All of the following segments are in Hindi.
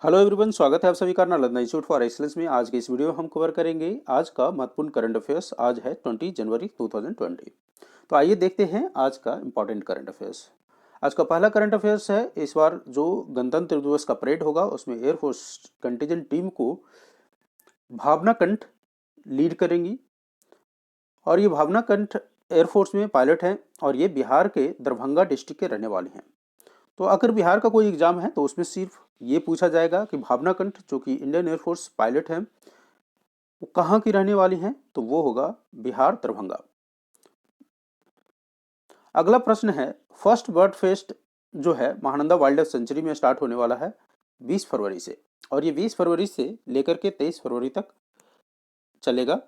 हेलो एवरीवन, स्वागत है आप सभी का नालंदा इंस्टीट्यूट फॉर एक्सीलेंस में। आज के इस वीडियो में हम कवर करेंगे आज का महत्वपूर्ण करंट अफेयर्स। आज है 20 जनवरी 2020। तो आइए देखते हैं आज का इंपॉर्टेंट करंट अफेयर्स। आज का पहला करंट अफेयर्स है, इस बार जो गणतंत्र दिवस का परेड होगा उसमें एयरफोर्स कंटिजेंट टीम को भावना कंठ लीड करेंगी। और ये भावना कंठ एयरफोर्स में पायलट हैं और ये बिहार के दरभंगा डिस्ट्रिक्ट के रहने वाले हैं। तो अगर बिहार का कोई एग्जाम है तो उसमें सिर्फ ये पूछा जाएगा कि भावना कंठ जो कि इंडियन एयरफोर्स पायलट हैं वो कहाँ की रहने वाली हैं, तो वो होगा बिहार दरभंगा। अगला प्रश्न है, फर्स्ट बर्ड फेस्ट जो है महानंदा वाइल्ड लाइफ सेंचुरी में स्टार्ट होने वाला है 20 फरवरी से, और ये 20 फरवरी से लेकर के 23 फरवरी तक चलेगा।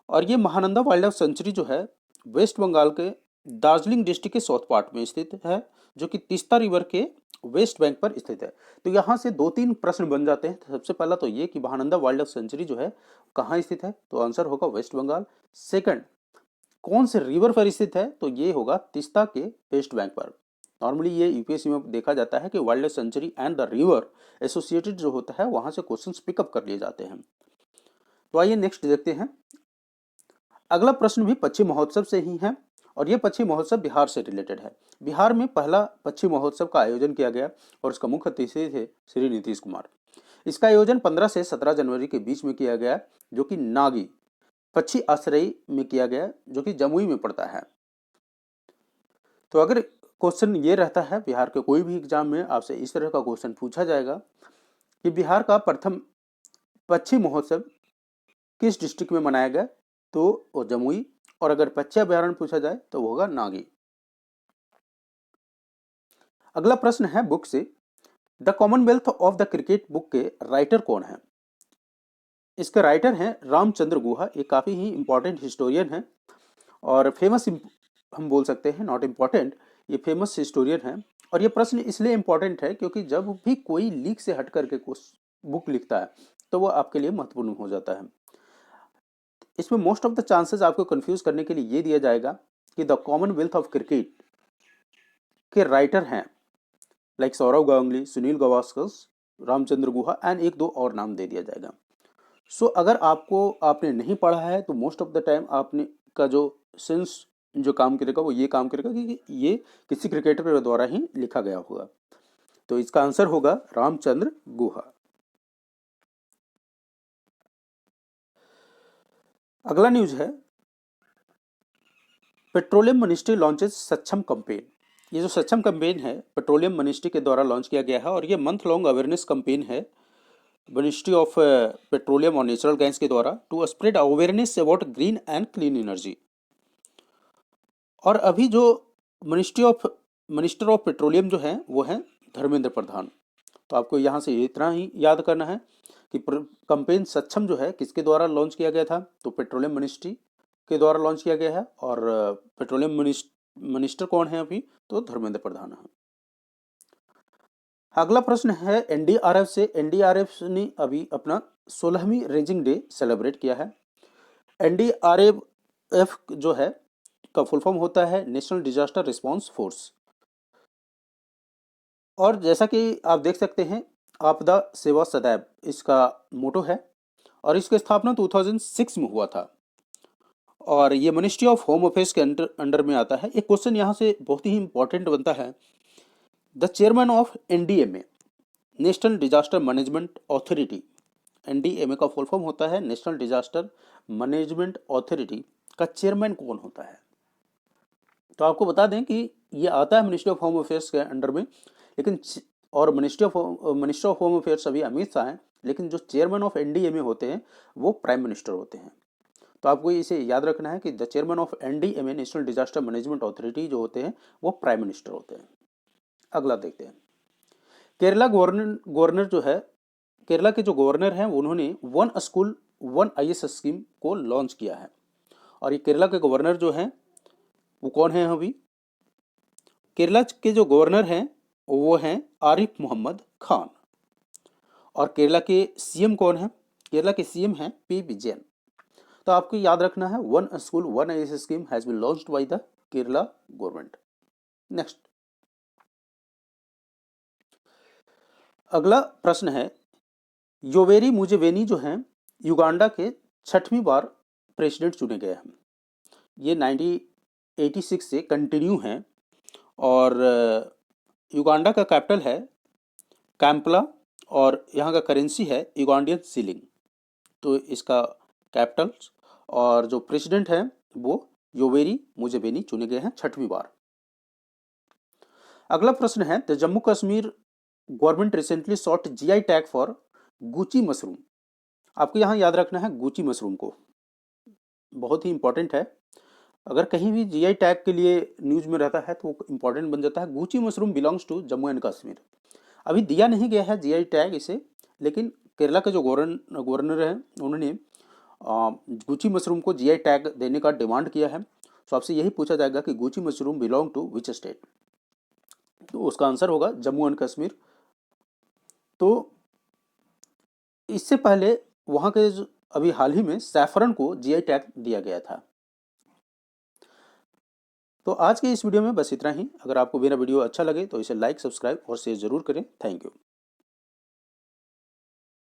और ये महानंदा वाइल्ड लाइफ सेंचुरी जो है वेस्ट बंगाल के दार्जिलिंग डिस्ट्रिक्ट के साउथ पार्ट में स्थित है, जो कि तीस्ता रिवर के वेस्ट बैंक पर स्थित है। तो यहाँ से दो तीन प्रश्न बन जाते हैं। सबसे पहला तो ये कि महानंदा वाइल्ड लाइफ सेंचुरी जो है कहाँ स्थित है, तो आंसर होगा वेस्ट बंगाल। सेकंड, कौन से रिवर पर स्थित है, तो ये होगा तीस्ता के वेस्ट बैंक पर। नॉर्मली ये यूपीएससी में देखा जाता है कि wild life sanctuary and the river associated जो होता है वहां से क्वेश्चंस पिकअप कर लिए जाते हैं। तो आइए नेक्स्ट देखते हैं। अगला प्रश्न भी पक्षी महोत्सव से ही है, और ये पक्षी महोत्सव बिहार से रिलेटेड है। बिहार में पहला पक्षी महोत्सव का आयोजन किया गया और इसका मुख्य अतिथि थे श्री नीतीश कुमार। इसका आयोजन 15 से 17 जनवरी के बीच में किया गया, जो कि नागी पक्षी आश्रय में किया गया, जो कि जमुई में पड़ता है। तो अगर क्वेश्चन ये रहता है बिहार के कोई भी एग्जाम में आपसे इस तरह का क्वेश्चन पूछा जाएगा कि बिहार का प्रथम पक्षी महोत्सव किस डिस्ट्रिक्ट में मनाया गया, तो वो जमुई। और अगर पक्षी अभ्यारण्य पूछा जाए तो वो होगा नागी। अगला प्रश्न है बुक से, the Commonwealth of the cricket book के राइटर कौन है। इसके राइटर हैं रामचंद्र गुहा। ये काफी ही इंपॉर्टेंट हिस्टोरियन है और फेमस हम बोल सकते हैं, नॉट इम्पॉर्टेंट, ये फेमस हिस्टोरियन है। और ये प्रश्न इसलिए इंपॉर्टेंट है क्योंकि जब भी कोई लीक से हट करके बुक लिखता है तो वो आपके लिए महत्वपूर्ण हो जाता है। इसमें मोस्ट ऑफ द चांसेस आपको कंफ्यूज करने के लिए ये दिया जाएगा कि द कॉमनवेल्थ ऑफ क्रिकेट के राइटर हैं लाइक सौरव गांगुली, सुनील गावस्कर, रामचंद्र गुहा एंड एक दो और नाम दे दिया जाएगा। सो अगर आपने नहीं पढ़ा है तो मोस्ट ऑफ द टाइम आपने का जो सेंस जो काम करेगा वो ये काम करेगा कि ये किसी क्रिकेटर के द्वारा ही लिखा गया होगा। तो इसका आंसर होगा रामचंद्र गुहा। अगला न्यूज है, पेट्रोलियम मिनिस्ट्री लॉन्चेस सक्षम कैंपेन। ये जो सक्षम कैंपेन है पेट्रोलियम मिनिस्ट्री के द्वारा लॉन्च किया गया है और ये मंथ लॉन्ग अवेयरनेस कैंपेन है मिनिस्ट्री ऑफ पेट्रोलियम और नेचुरल गैस के द्वारा to spread awareness about green and clean energy. और अभी जो मिनिस्टर ऑफ पेट्रोलियम जो है वो है धर्मेंद्र प्रधान। तो आपको यहाँ से इतना ही याद करना है कि कैंपेन सक्षम जो है किसके द्वारा लॉन्च किया गया था, तो पेट्रोलियम मिनिस्ट्री के द्वारा लॉन्च किया गया है। और पेट्रोलियम मिनिस्टर कौन है अभी, तो धर्मेंद्र प्रधान है। अगला प्रश्न है एनडीआरएफ से। एनडीआरएफ ने अभी अपना 16वीं रेजिंग डे सेलिब्रेट किया है। एनडीआरएफ जो है का फुल फॉर्म होता है नेशनल डिजास्टर रिस्पांस फोर्स। और जैसा कि आप देख सकते हैं आपदा सेवा सदैव इसका मोटो है और इसकी स्थापना 2006 में हुआ था और ये मिनिस्ट्री ऑफ होम अफेयर्स के अंडर में आता है। एक क्वेश्चन यहाँ से बहुत ही इंपॉर्टेंट बनता है, the chairman of NDMA national disaster management authority. NDMA का फुल फॉर्म होता है नेशनल डिजास्टर मैनेजमेंट अथॉरिटी का चेयरमैन कौन होता है। तो आपको बता दें कि ये आता है मिनिस्ट्री ऑफ होम अफेयर्स के अंडर में, लेकिन और मिनिस्टर ऑफ होम अफेयर्स अभी अमित शाह हैं, लेकिन जो चेयरमैन ऑफ एनडीएमए होते हैं वो प्राइम मिनिस्टर होते हैं। तो आपको इसे याद रखना है कि the chairman of NDMA national disaster management authority जो होते हैं वो प्राइम मिनिस्टर होते हैं। अगला देखते हैं, केरला गवर्नर जो है, केरला के जो गवर्नर हैं उन्होंने one school one IAS scheme को लॉन्च किया है। और ये केरला के गवर्नर जो हैं वो कौन है, अभी केरला के जो गवर्नर हैं वो हैं आरिफ मोहम्मद खान। और केरला के सीएम कौन है, केरला के सीएम हैं पी विजयन। तो आपको याद रखना है one school one IAS scheme has been launched by the Kerala government. Next, अगला प्रश्न है योवेरी मुसेवेनी जो हैं युगांडा के 6वीं बार प्रेसिडेंट चुने गए हैं। ये 1986 से कंटिन्यू हैं और युगांडा का कैपिटल है कैंपला और यहाँ का करेंसी है युगांडियन शिलिंग। तो इसका कैपिटल और जो प्रेसिडेंट हैं वो योवेरी मुसेवेनी चुने गए हैं 6वीं बार। अगला प्रश्न है, the Jammu Kashmir government recently sought GI tag for gucchi mushroom. आपको यहाँ याद रखना है गुची मशरूम को, बहुत ही इंपॉर्टेंट है। अगर कहीं भी जीआई टैग के लिए न्यूज में रहता है तो वो इंपॉर्टेंट बन जाता है। Gucchi mushroom belongs to Jammu and Kashmir. अभी दिया नहीं गया है जीआई टैग इसे, लेकिन केरला के जो गवर्नर हैं उन्होंने गुची मशरूम को जीआई टैग देने का डिमांड किया है। तो आपसे यही पूछा जाएगा कि gucchi mushroom belong to which state, तो उसका आंसर होगा जम्मू एंड कश्मीर। तो इससे पहले वहाँ के अभी हाल ही में सैफरन को जीआई टैग दिया गया था। तो आज के इस वीडियो में बस इतना ही। अगर आपको मेरा वीडियो अच्छा लगे तो इसे लाइक, सब्सक्राइब और शेयर जरूर करें। Thank you.